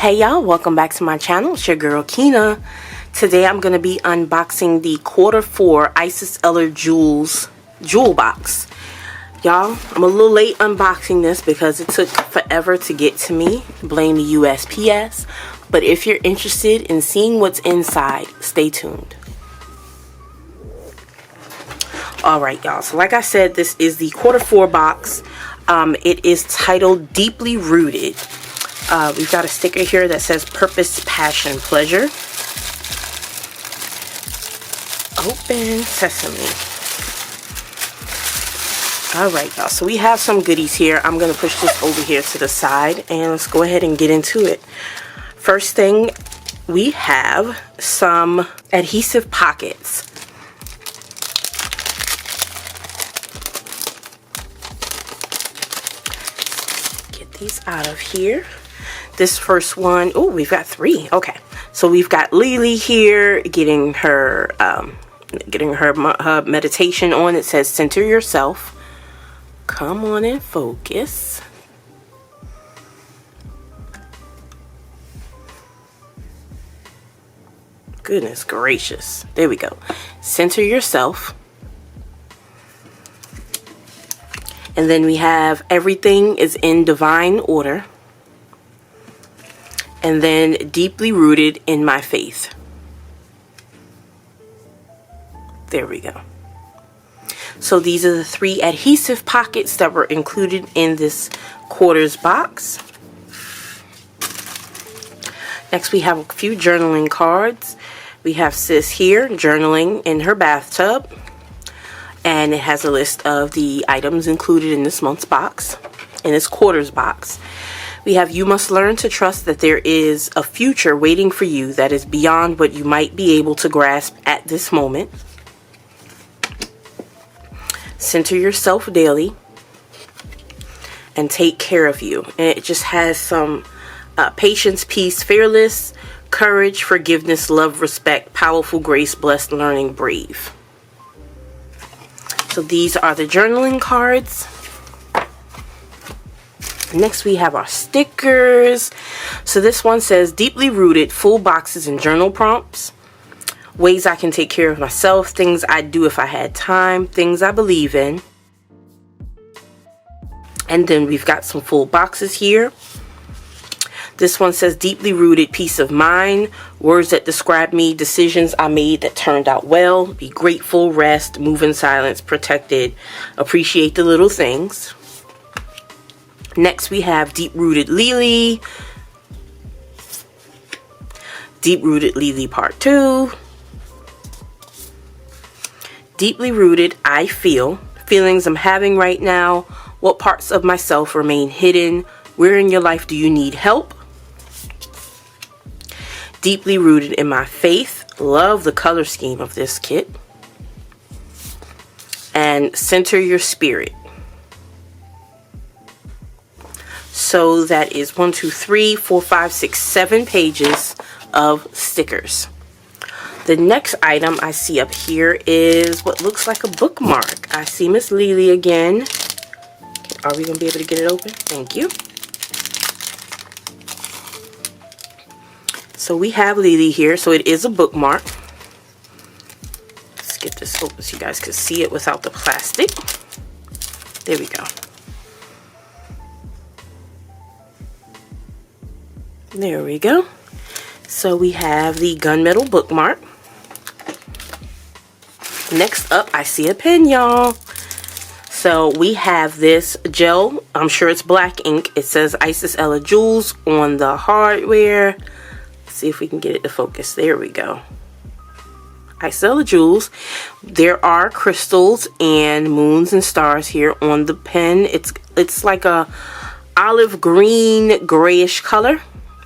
Hey y'all, welcome back to my channel. It's your girl Kinah. Today I'm going to be unboxing the Q4 Isis Eller Jewels jewel box. Y'all, I'm a little late unboxing this because it took forever to get to me. Blame the USPS. But if you're interested in seeing what's inside, stay tuned. Alright y'all, so like I said, this is the Q4 box. It is titled Deeply Rooted. We've got a sticker here that says Purpose, Passion, Pleasure. Open sesame. Alright y'all, so we have some goodies here. I'm going to push this over here to the side and let's go ahead and get into it. First thing, we have some adhesive pockets. Get these out of here. This first one, oh, we've got three. Okay, so we've got Lily here getting her meditation on. It says center yourself. Come on and focus. Goodness gracious. There we go. Center yourself. And then we have everything is in divine order. And then deeply rooted in my faith. There we go. So these are the three adhesive pockets that were included in this quarters box. Next we have a few journaling cards. We have sis here journaling in her bathtub. And it has a list of the items included in this month's box, in this quarters box. We have you must learn to trust that there is a future waiting for you that is beyond what you might be able to grasp at this moment. Center yourself daily and take care of you. And it just has some patience, peace, fearless, courage, forgiveness, love, respect, powerful, grace, blessed, learning, brave. So these are the journaling cards. Next we have our stickers. So this one says deeply rooted, full boxes and journal prompts. Ways I can take care of myself. Things I'd do if I had time. Things I believe in. And then we've got some full boxes here. This one says deeply rooted, peace of mind. Words that describe me. Decisions I made that turned out well. Be grateful, rest, move in silence, protected. Appreciate the little things. Next we have Deep Rooted Lily. Deep Rooted Lily Part 2. Deeply Rooted I Feel. Feelings I'm having right now. What parts of myself remain hidden? Where in your life do you need help? Deeply Rooted in My Faith. Love the color scheme of this kit. And Center Your Spirit. So that is 1, 2, 3, 4, 5, 6, 7 pages of stickers. The next item I see up here is what looks like a bookmark. I see Miss Lily again. Are we going to be able to get it open? Thank you. So we have Lily here. So it is a bookmark. Let's get this open so you guys can see it without the plastic. There we go. There we go. So we have the gunmetal bookmark. Next up, I see a pen, y'all. So we have this gel. I'm sure it's black ink. It says Isis Eller Jewels on the hardware. Let's see if we can get it to focus. There we go. Isis Eller Jewels. There are crystals and moons and stars here on the pen. It's like a olive green grayish color.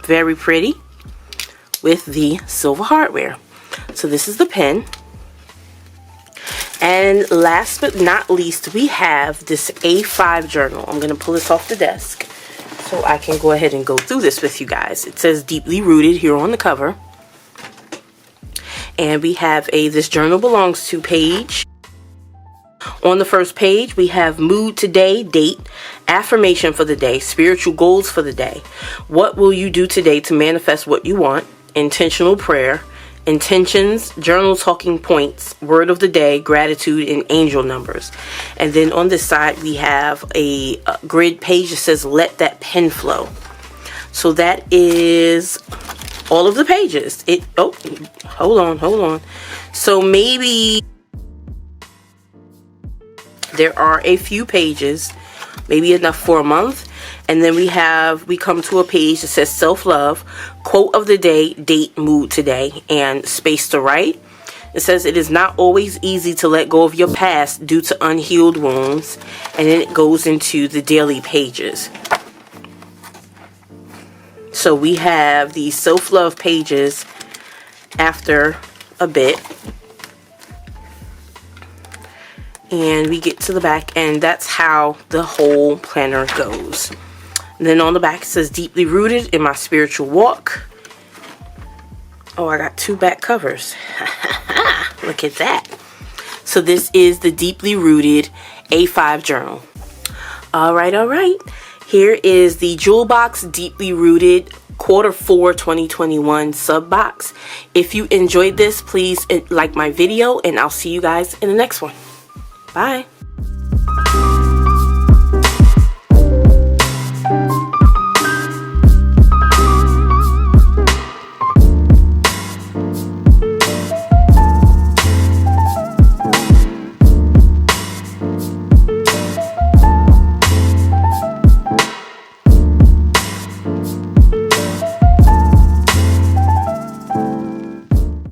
Very pretty with the silver hardware. So this is the pen. And last but not least, we have this A5 journal. I'm going to pull this off the desk so I can go ahead and go through this with you guys. It says Deeply Rooted here on the cover. And we have a This Journal Belongs To page. On the first page, we have mood today, date, affirmation for the day, spiritual goals for the day. What will you do today to manifest what you want? Intentional prayer, intentions, journal talking points, word of the day, gratitude, and angel numbers. And then on this side, we have a grid page that says, let that pen flow. So that is all of the pages. Hold on. So maybe there are a few pages, maybe enough for a month. And then we come to a page that says self-love, quote of the day, date, mood today, and space to write. It says it is not always easy to let go of your past due to unhealed wounds. And then it goes into the daily pages. So we have these self-love pages after a bit. And we get to the back, and that's how the whole planner goes. And then on the back it says deeply rooted in my spiritual walk. Oh, I got 2 back covers. Look at that. So this is the deeply rooted A5 journal. All right. Here is the Jewel Box Deeply Rooted Q4 2021 sub box. If you enjoyed this, please like my video, and I'll see you guys in the next one. Bye.